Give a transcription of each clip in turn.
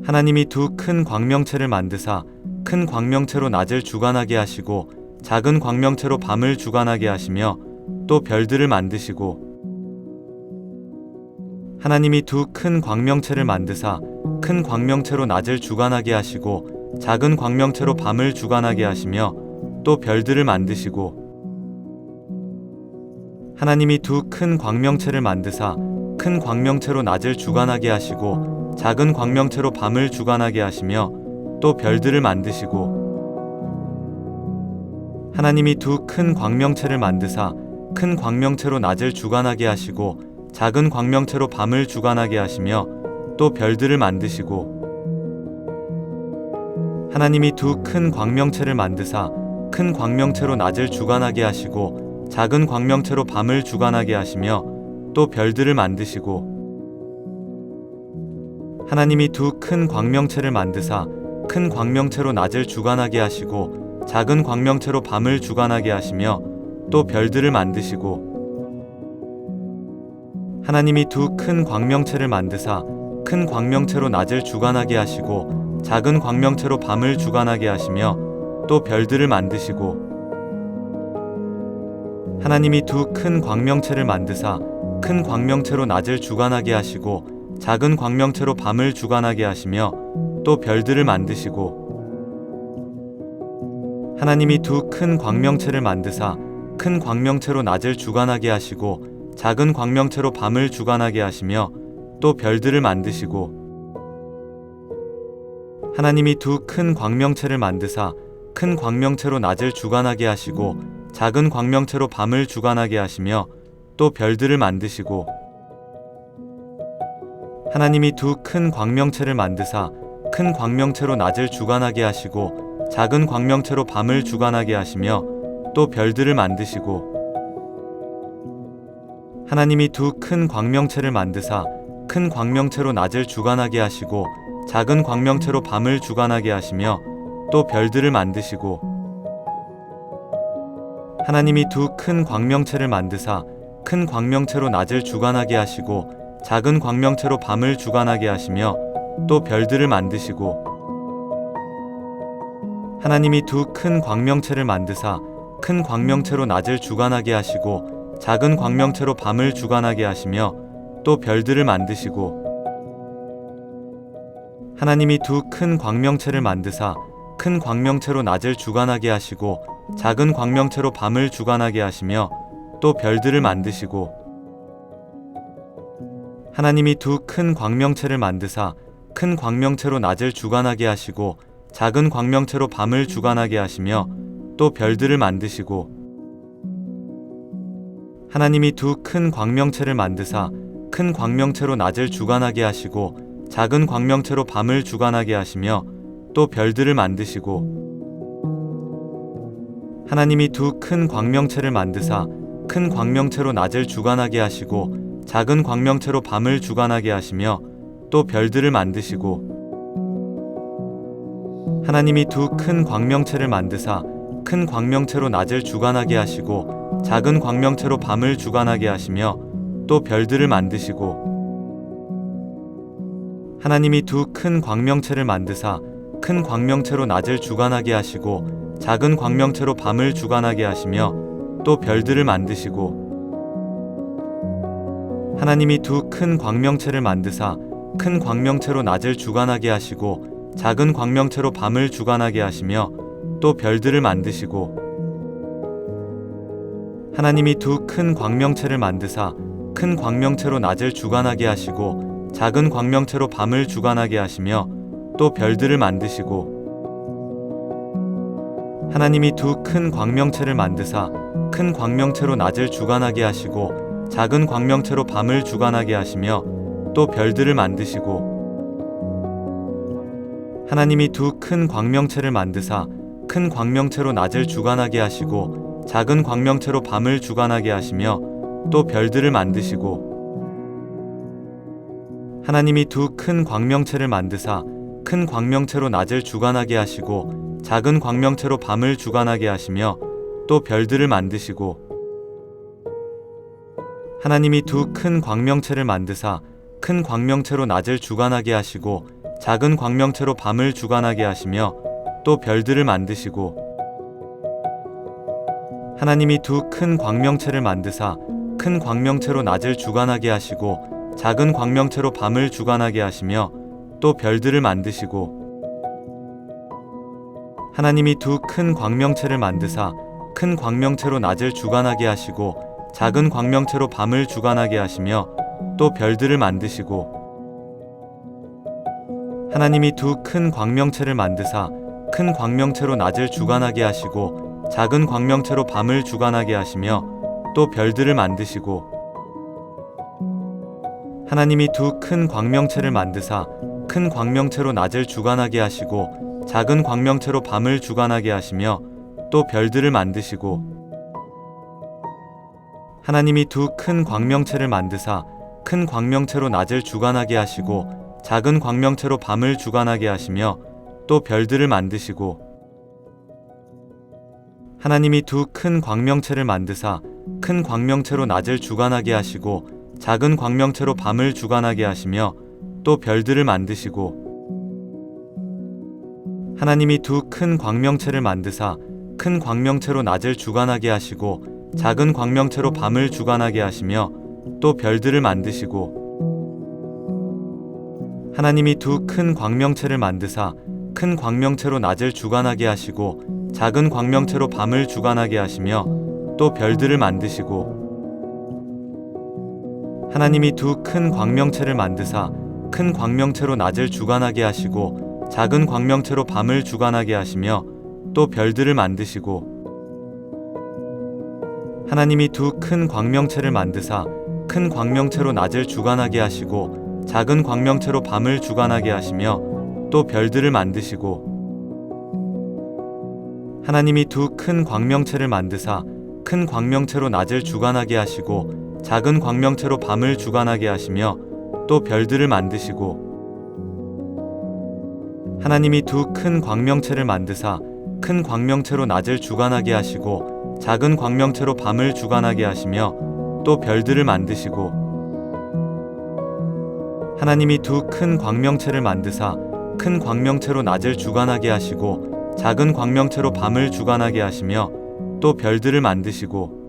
하나님이 두 큰 광명체를 만드사 큰 광명체로 낮을 주관하게 하시고 작은 광명체로 밤을 주관하게 하시며 또 별들을 만드시고 하나님이 두 큰 광명체를 만드사 큰 광명체로 낮을 주관하게 하시고 작은 광명체로 밤을 주관하게 하시며 또 별들을 만드시고 하나님이 두 큰 광명체를 만드사 큰 광명체로 낮을 주관하게 하시고 작은 광명체로 밤을 주관하게 하시며 또 별들을 만드시고 하나님이 두 큰 광명체를 만드사 큰 광명체로 낮을 주관하게 하시고 작은 광명체로 밤을 주관하게 하시며 또 별들을 만드시고 하나님이 두 큰 광명체를 만드사 큰 광명체로 낮을 주관하게 하시고 작은 광명체로 밤을 주관하게 하시며 또 별들을 만드시고 하나님이 두 큰 광명체를 만드사 큰 광명체로 낮을 주관하게 하시고 작은 광명체로 밤을 주관하게 하시며 또 별들을 만드시고 하나님이 두 큰 광명체를 만드사 큰 광명체로 낮을 주관하게 하시고 작은 광명체로 밤을 주관하게 하시며 또 별들을 만드시고 하나님이 두 큰 광명체를 만드사 큰 광명체로 낮을 주관하게 하시고 작은 광명체로 밤을 주관하게 하시며 또 별들을 만드시고 하나님이 두 큰 광명체를 만드사 큰 광명체로 낮을 주관하게 하시고 작은 광명체로 밤을 주관하게 하시며 또 별들을 만드시고 하나님이 두 큰 광명체를 만드사 큰 광명체로 낮을 주관하게 하시고 작은 광명체로 밤을 주관하게 하시며 또 별들을 만드시고 하나님이 두 큰 광명체를 만드사 큰 광명체로 낮을 주관하게 하시고 작은 광명체로 밤을 주관하게 하시며 또 별들을 만드시고 하나님이 두 큰 광명체를 만드사 큰 광명체로 낮을 주관하게 하시고 작은 광명체로 밤을 주관하게 하시며 또 별들을 만드시고 하나님이 두 큰 광명체를 만드사 큰 광명체로 낮을 주관하게 하시고 작은 광명체로 밤을 주관하게 하시며 또 별들을 만드시고 하나님이 두 큰 광명체를 만드사 큰 광명체로 낮을 주관하게 하시고 작은 광명체로 밤을 주관하게 하시며 또 별들을 만드시고 하나님이 두 큰 광명체를 만드사 큰 광명체로 낮을 주관하게 하시고 작은 광명체로 밤을 주관하게 하시며 또 별들을 만드시고 하나님이 두 큰 광명체를 만드사 큰 광명체로 낮을 주관하게 하시고 작은 광명체로 밤을 주관하게 하시며 또 별들을 만드시고 하나님이 두 큰 광명체를 만드사 큰 광명체로 낮을 주관하게 하시고 작은 광명체로 밤을 주관하게 하시며 또 별들을 만드시고 하나님이 두 큰 광명체를 만드사 큰 광명체로 낮을 주관하게 하시고 작은 광명체로 밤을 주관하게 하시며 또 별들을 만드시고 하나님이 두 큰 광명체를 만드사 큰 광명체로 낮을 주관하게 하시고 작은 광명체로 밤을 주관하게 하시며 또 별들을 만드시고 하나님이 두 큰 광명체를 만드사 큰 광명체로 낮을 주관하게 하시고 작은 광명체로 밤을 주관하게 하시며 또 별들을 만드시고 하나님이 두 큰 광명체를 만드사 큰 광명체로 낮을 주관하게 하시고 작은 광명체로 밤을 주관하게 하시며 또 별들을 만드시고 하나님이 두 큰 광명체를 만드사 큰 광명체로 낮을 주관하게 하시고 작은 광명체로 밤을 주관하게 하시며 또 별들을 만드시고 하나님이 두 큰 광명체를 만드사 큰 광명체로 낮을 주관하게 하시고 작은 광명체로 밤을 주관하게 하시며 또 별들을 만드시고 하나님이 두 큰 광명체를 만드사 큰 광명체로 낮을 주관하게 하시고 작은 광명체로 밤을 주관하게 하시며 또 별들을 만드시고 하나님이 두 큰 광명체를 만드사 큰 광명체로 낮을 주관하게 하시고 작은 광명체로 밤을 주관하게 하시며 또 별들을 만드시고 하나님이 두 큰 광명체를 만드사 큰 광명체로 낮을 주관하게 하시고 작은 광명체로 밤을 주관하게 하시며 또 별들을 만드시고 하나님이 두 큰 광명체를 만드사 큰 광명체로 낮을 주관하게 하시고 작은 광명체로 밤을 주관하게 하시며 또 별들을 만드시고 하나님이 두 큰 광명체를 만드사 큰 광명체로 낮을 주관하게 하시고 작은 광명체로 밤을 주관하게 하시며 또 별들을 만드시고 하나님이 두 큰 광명체를 만드사 큰 광명체로 낮을 주관하게 하시고 작은 광명체로 밤을 주관하게 하시며 또 별들을 만드시고 하나님이 두 큰 광명체를 만드사 큰 광명체로 낮을 주관하게 하시고 작은 광명체로 밤을 주관하게 하시며 또 별들을 만드시고 하나님이 두 큰 광명체를 만드사 큰 광명체로 낮을 주관하게 하시고 작은 광명체로 밤을 주관하게 하시며 또 별들을 만드시고 하나님이 두 큰 광명체를 만드사 큰 광명체로 낮을 주관하게 하시고 작은 광명체로 밤을 주관하게 하시며 또 별들을 만드시고 하나님이 두 큰 광명체를 만드사 큰 광명체로 낮을 주관하게 하시고 작은 광명체로 밤을 주관하게 하시며 또 별들을 만드시고 하나님이 두 큰 광명체를 만드사 큰 광명체로 낮을 주관하게 하시고 작은 광명체로 밤을 주관하게 하시며 또 별들을 만드시고 하나님이 두 큰 광명체를 만드사 큰 광명체로 낮을 주관하게 하시고 작은 광명체로 밤을 주관하게 하시며 또 별들을 만드시고 하나님이 두 큰 광명체를 만드사 큰 광명체로 낮을 주관하게 하시고 작은 광명체로 밤을 주관하게 하시며 또 별들을 만드시고 하나님이 두 큰 광명체를 만드사 큰 광명체로 낮을 주관하게 하시고 작은 광명체로 밤을 주관하게 하시며 또 별들을 만드시고 하나님이 두 큰 광명체를 만드사 큰 광명체로 낮을 주관하게 하시고 작은 광명체로 밤을 주관하게 하시며 또 별들을 만드시고 하나님이 두 큰 광명체를 만드사 큰 광명체로 낮을 주관하게 하시고 작은 광명체로 밤을 주관하게 하시며 또 별들을 만드시고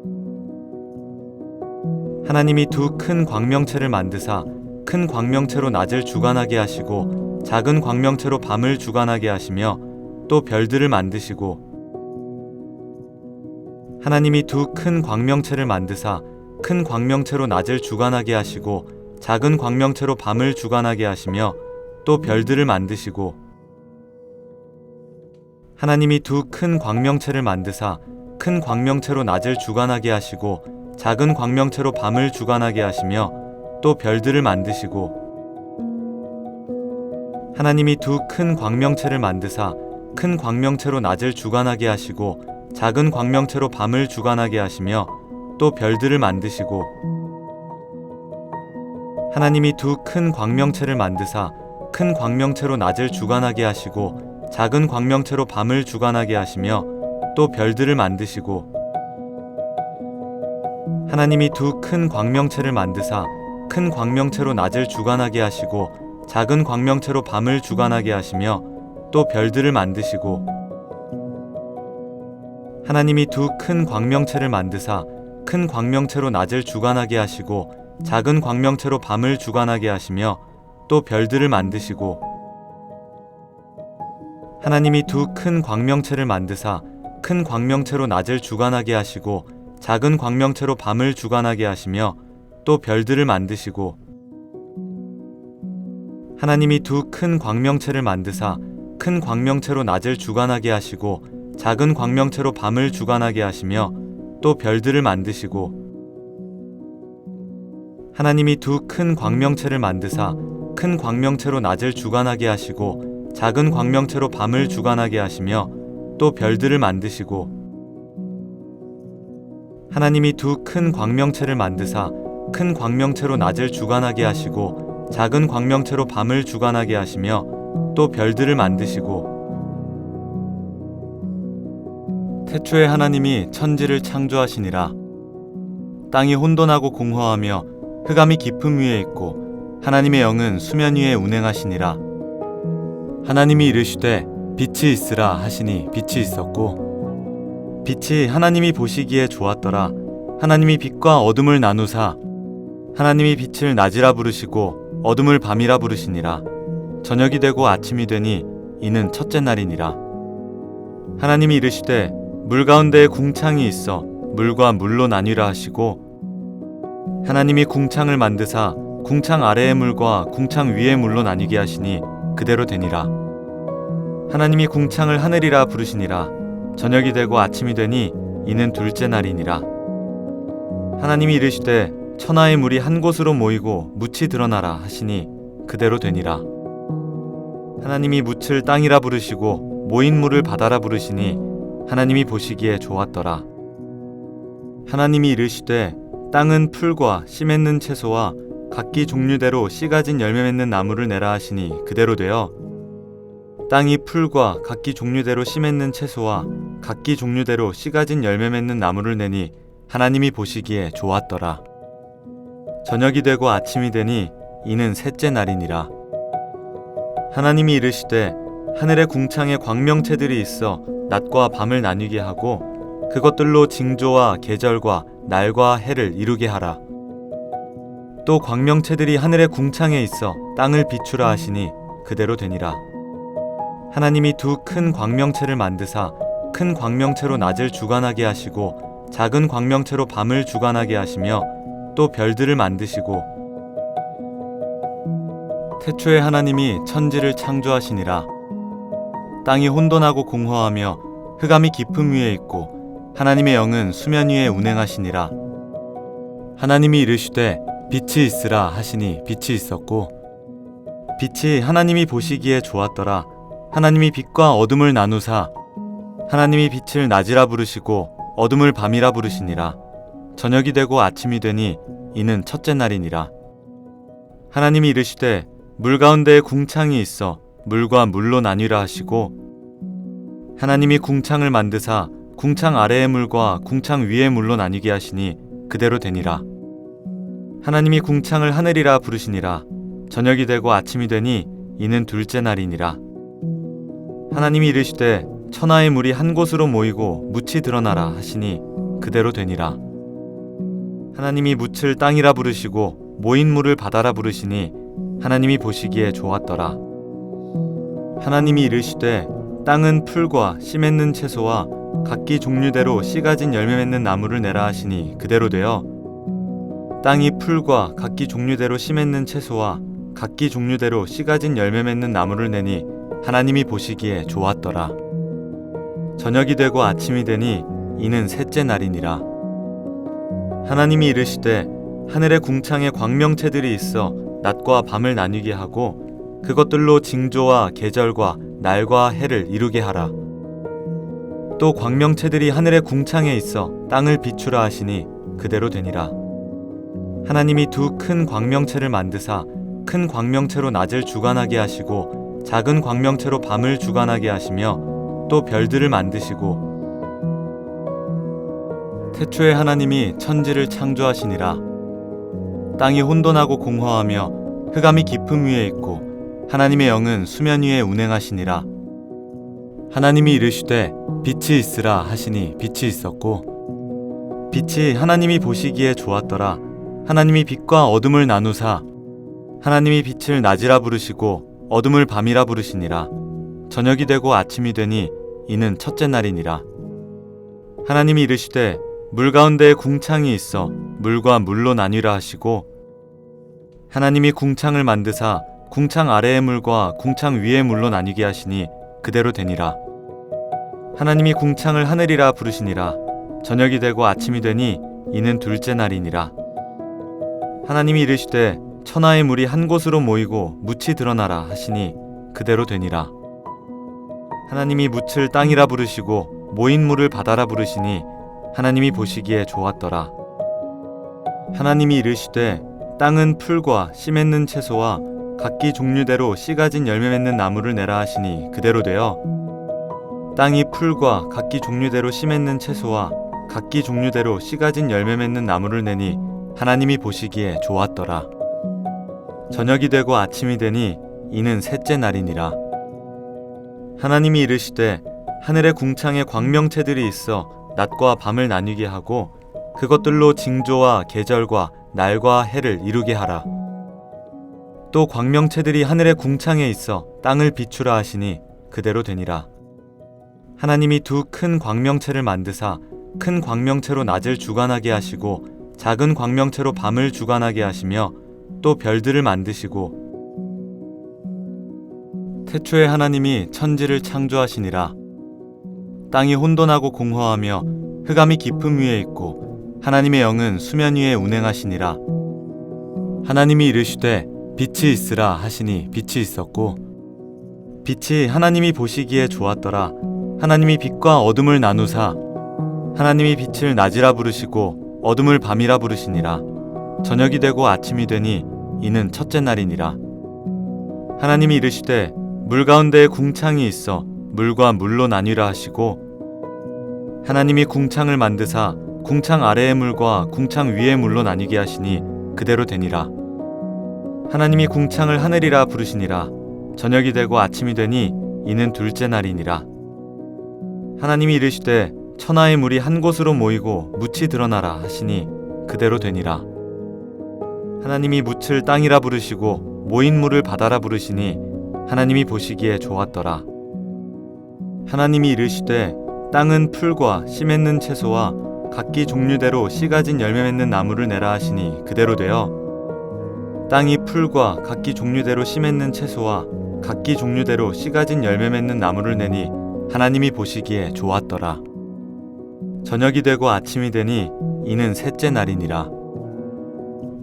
하나님이 두 큰 광명체를 만드사 큰 광명체로 낮을 주관하게 하시고 작은 광명체로 밤을 주관하게 하시며 또 별들을 만드시고 하나님이 두 큰 광명체를 만드사 큰 광명체로 낮을 주관하게 하시고 작은 광명체로 밤을 주관하게 하시며 또 별들을 만드시고 하나님이 두 큰 광명체를 만드사 큰 광명체로 낮을 주관하게 하시고 작은 광명체로 밤을 주관하게 하시며 또 별들을 만드시고 하나님이 두 큰 광명체를 만드사 큰 광명체로 낮을 주관하게 하시고 작은 광명체로 밤을 주관하게 하시며 또 별들을 만드시고 하나님이 두 큰 광명체를 만드사 큰 광명체로 낮을 주관하게 하시고 작은 광명체로 밤을 주관하게 하시며 또 별들을 만드시고 하나님이 두 큰 광명체를 만드사 큰 광명체로 낮을 주관하게 하시고 작은 광명체로 밤을 주관하게 하시며 또 별들을 만드시고 하나님이 두 큰 광명체를 만드사 큰 광명체로 낮을 주관하게 하시고 작은 광명체로 밤을 주관하게 하시며 또 별들을 만드시고 하나님이 두 큰 광명체를 만드사 큰 광명체로 낮을 주관하게 하시고 작은 광명체로 밤을 주관하게 하시며 또 별들을 만드시고 하나님이 두 큰 광명체를 만드사 큰 광명체로 낮을 주관하게 하시고 작은 광명체로 밤을 주관하게 하시며 또 별들을 만드시고 하나님이 두 큰 광명체를 만드사 큰 광명체로 낮을 주관하게 하시고 작은 광명체로 밤을 주관하게 하시며 또 별들을 만드시고 하나님이 두 큰 광명체를 만드사 큰 광명체로 낮을 주관하게 하시고 작은 광명체로 밤을 주관하게 하시며 또 별들을 만드시고 태초에 하나님이 천지를 창조하시니라. 땅이 혼돈하고 공허하며 흑암이 깊음 위에 있고 하나님의 영은 수면 위에 운행하시니라. 하나님이 이르시되 빛이 있으라 하시니 빛이 있었고 빛이 하나님이 보시기에 좋았더라. 하나님이 빛과 어둠을 나누사 하나님이 빛을 낮이라 부르시고 어둠을 밤이라 부르시니라. 저녁이 되고 아침이 되니 이는 첫째 날이니라. 하나님이 이르시되 물 가운데에 궁창이 있어 물과 물로 나뉘라 하시고 하나님이 궁창을 만드사 궁창 아래의 물과 궁창 위의 물로 나뉘게 하시니 그대로 되니라. 하나님이 궁창을 하늘이라 부르시니라. 저녁이 되고 아침이 되니 이는 둘째 날이니라. 하나님이 이르시되 천하의 물이 한 곳으로 모이고 묻이 드러나라 하시니 그대로 되니라. 하나님이 묻을 땅이라 부르시고 모인 물을 바다라 부르시니 하나님이 보시기에 좋았더라. 하나님이 이르시되 땅은 풀과 씨 맺는 채소와 각기 종류대로 씨 가진 열매 맺는 나무를 내라 하시니 그대로 되어 땅이 풀과 각기 종류대로 씨 맺는 채소와 각기 종류대로 씨 가진 열매 맺는 나무를 내니 하나님이 보시기에 좋았더라. 저녁이 되고 아침이 되니 이는 셋째 날이니라. 하나님이 이르시되 하늘의 궁창에 광명체들이 있어 낮과 밤을 나뉘게 하고 그것들로 징조와 계절과 날과 해를 이루게 하라. 또 광명체들이 하늘의 궁창에 있어 땅을 비추라 하시니 그대로 되니라. 하나님이 두 큰 광명체를 만드사 큰 광명체로 낮을 주관하게 하시고 작은 광명체로 밤을 주관하게 하시며 또 별들을 만드시고 태초에 하나님이 천지를 창조하시니라. 땅이 혼돈하고 공허하며 흑암이 깊음 위에 있고 하나님의 영은 수면 위에 운행하시니라. 하나님이 이르시되 빛이 있으라 하시니 빛이 있었고 빛이 하나님이 보시기에 좋았더라. 하나님이 빛과 어둠을 나누사 하나님이 빛을 낮이라 부르시고 어둠을 밤이라 부르시니라. 저녁이 되고 아침이 되니 이는 첫째 날이니라. 하나님이 이르시되 물 가운데에 궁창이 있어 물과 물로 나뉘라 하시고 하나님이 궁창을 만드사 궁창 아래의 물과 궁창 위의 물로 나뉘게 하시니 그대로 되니라. 하나님이 궁창을 하늘이라 부르시니라. 저녁이 되고 아침이 되니 이는 둘째 날이니라. 하나님이 이르시되 천하의 물이 한 곳으로 모이고 묻이 드러나라 하시니 그대로 되니라. 하나님이 묻을 땅이라 부르시고 모인 물을 바다라 부르시니 하나님이 보시기에 좋았더라. 하나님이 이르시되 땅은 풀과 씨 맺는 채소와 각기 종류대로 씨 가진 열매 맺는 나무를 내라 하시니 그대로 되어 땅이 풀과 각기 종류대로 씨 맺는 채소와 각기 종류대로 씨 가진 열매 맺는 나무를 내니 하나님이 보시기에 좋았더라. 저녁이 되고 아침이 되니 이는 셋째 날이니라. 하나님이 이르시되 하늘의 궁창에 광명체들이 있어 낮과 밤을 나뉘게 하고 그것들로 징조와 계절과 날과 해를 이루게 하라. 또 광명체들이 하늘의 궁창에 있어 땅을 비추라 하시니 그대로 되니라. 하나님이 두 큰 광명체를 만드사 큰 광명체로 낮을 주관하게 하시고 작은 광명체로 밤을 주관하게 하시며 또 별들을 만드시고 태초에 하나님이 천지를 창조하시니라. 땅이 혼돈하고 공허하며 흑암이 깊음 위에 있고 하나님의 영은 수면 위에 운행하시니라. 하나님이 이르시되 빛이 있으라 하시니 빛이 있었고 빛이 하나님이 보시기에 좋았더라. 하나님이 빛과 어둠을 나누사 하나님이 빛을 낮이라 부르시고 어둠을 밤이라 부르시니라. 저녁이 되고 아침이 되니 이는 첫째 날이니라. 하나님이 이르시되 물 가운데에 궁창이 있어 물과 물로 나뉘라 하시고 하나님이 궁창을 만드사 궁창 아래의 물과 궁창 위의 물로 나뉘게 하시니 그대로 되니라. 하나님이 궁창을 하늘이라 부르시니라. 저녁이 되고 아침이 되니 이는 둘째 날이니라. 하나님이 이르시되 천하의 물이 한 곳으로 모이고 묻이 드러나라 하시니 그대로 되니라. 하나님이 묻을 땅이라 부르시고 모인 물을 바다라 부르시니 하나님이 보시기에 좋았더라. 하나님이 이르시되 땅은 풀과 씨 맺는 채소와 각기 종류대로 씨 가진 열매 맺는 나무를 내라 하시니 그대로 되어 땅이 풀과 각기 종류대로 씨 맺는 채소와 각기 종류대로 씨 가진 열매 맺는 나무를 내니 하나님이 보시기에 좋았더라. 저녁이 되고 아침이 되니 이는 셋째 날이니라. 하나님이 이르시되 하늘의 궁창에 광명체들이 있어 낮과 밤을 나뉘게 하고 그것들로 징조와 계절과 날과 해를 이루게 하라. 또 광명체들이 하늘의 궁창에 있어 땅을 비추라 하시니 그대로 되니라. 하나님이 두 큰 광명체를 만드사 큰 광명체로 낮을 주관하게 하시고 작은 광명체로 밤을 주관하게 하시며 또 별들을 만드시고 태초에 하나님이 천지를 창조하시니라. 땅이 혼돈하고 공허하며 흑암이 깊음 위에 있고 하나님의 영은 수면 위에 운행하시니라. 하나님이 이르시되 빛이 있으라 하시니 빛이 있었고 빛이 하나님이 보시기에 좋았더라. 하나님이 빛과 어둠을 나누사 하나님이 빛을 낮이라 부르시고 어둠을 밤이라 부르시니라. 저녁이 되고 아침이 되니 이는 첫째 날이니라. 하나님이 이르시되 물 가운데에 궁창이 있어 물과 물로 나뉘라 하시고 하나님이 궁창을 만드사 궁창 아래의 물과 궁창 위의 물로 나뉘게 하시니 그대로 되니라. 하나님이 궁창을 하늘이라 부르시니라. 저녁이 되고 아침이 되니 이는 둘째 날이니라. 하나님이 이르시되 천하의 물이 한 곳으로 모이고 묻이 드러나라 하시니 그대로 되니라. 하나님이 묻을 땅이라 부르시고 모인 물을 바다라 부르시니 하나님이 보시기에 좋았더라. 하나님이 이르시되 땅은 풀과 씨 맺는 채소와 각기 종류대로 씨 가진 열매 맺는 나무를 내라 하시니 그대로 되어 땅이 풀과 각기 종류대로 씨 맺는 채소와 각기 종류대로 씨 가진 열매 맺는 나무를 내니 하나님이 보시기에 좋았더라. 저녁이 되고 아침이 되니 이는 셋째 날이니라.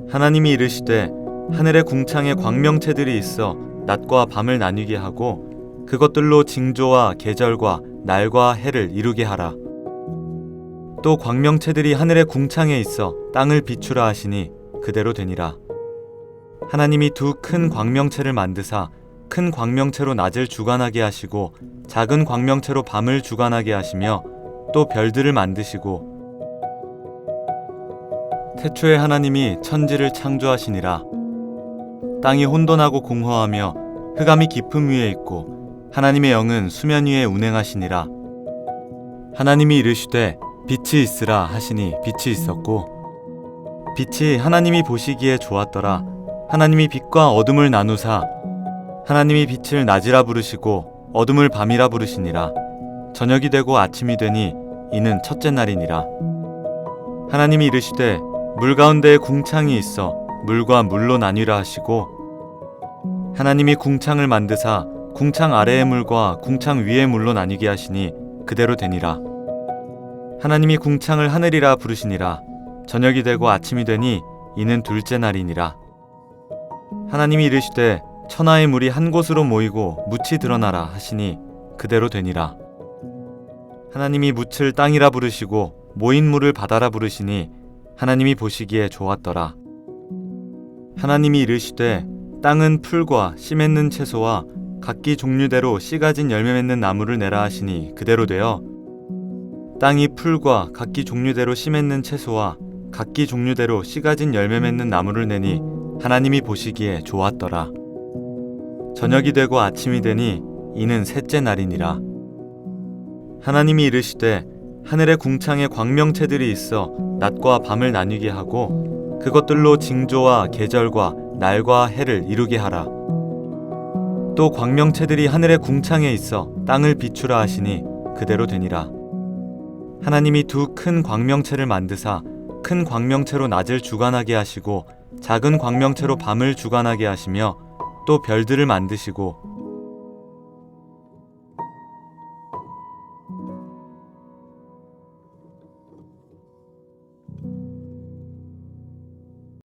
하나님이 이르시되 하늘의 궁창에 광명체들이 있어 낮과 밤을 나뉘게 하고 그것들로 징조와 계절과 날과 해를 이루게 하라. 또 광명체들이 하늘의 궁창에 있어 땅을 비추라 하시니 그대로 되니라. 하나님이 두 큰 광명체를 만드사 큰 광명체로 낮을 주관하게 하시고 작은 광명체로 밤을 주관하게 하시며 또 별들을 만드시고 태초에 하나님이 천지를 창조하시니라. 땅이 혼돈하고 공허하며 흑암이 깊음 위에 있고 하나님의 영은 수면 위에 운행하시니라. 하나님이 이르시되 빛이 있으라 하시니 빛이 있었고 빛이 하나님이 보시기에 좋았더라. 하나님이 빛과 어둠을 나누사 하나님이 빛을 낮이라 부르시고 어둠을 밤이라 부르시니라. 저녁이 되고 아침이 되니 이는 첫째 날이니라. 하나님이 이르시되 물 가운데에 궁창이 있어 물과 물로 나뉘라 하시고 하나님이 궁창을 만드사 궁창 아래의 물과 궁창 위의 물로 나뉘게 하시니 그대로 되니라. 하나님이 궁창을 하늘이라 부르시니라. 저녁이 되고 아침이 되니 이는 둘째 날이니라. 하나님이 이르시되 천하의 물이 한 곳으로 모이고 묻이 드러나라 하시니 그대로 되니라. 하나님이 묻을 땅이라 부르시고 모인 물을 바다라 부르시니 하나님이 보시기에 좋았더라. 하나님이 이르시되 땅은 풀과 씨 맺는 채소와 각기 종류대로 씨 가진 열매 맺는 나무를 내라 하시니 그대로 되어 땅이 풀과 각기 종류대로 씨 맺는 채소와 각기 종류대로 씨 가진 열매 맺는 나무를 내니 하나님이 보시기에 좋았더라. 저녁이 되고 아침이 되니 이는 셋째 날이니라. 하나님이 이르시되 하늘의 궁창에 광명체들이 있어 낮과 밤을 나뉘게 하고 그것들로 징조와 계절과 날과 해를 이루게 하라. 또 광명체들이 하늘의 궁창에 있어 땅을 비추라 하시니 그대로 되니라. 하나님이 두 큰 광명체를 만드사 큰 광명체로 낮을 주관하게 하시고 작은 광명체로 밤을 주관하게 하시며 또 별들을 만드시고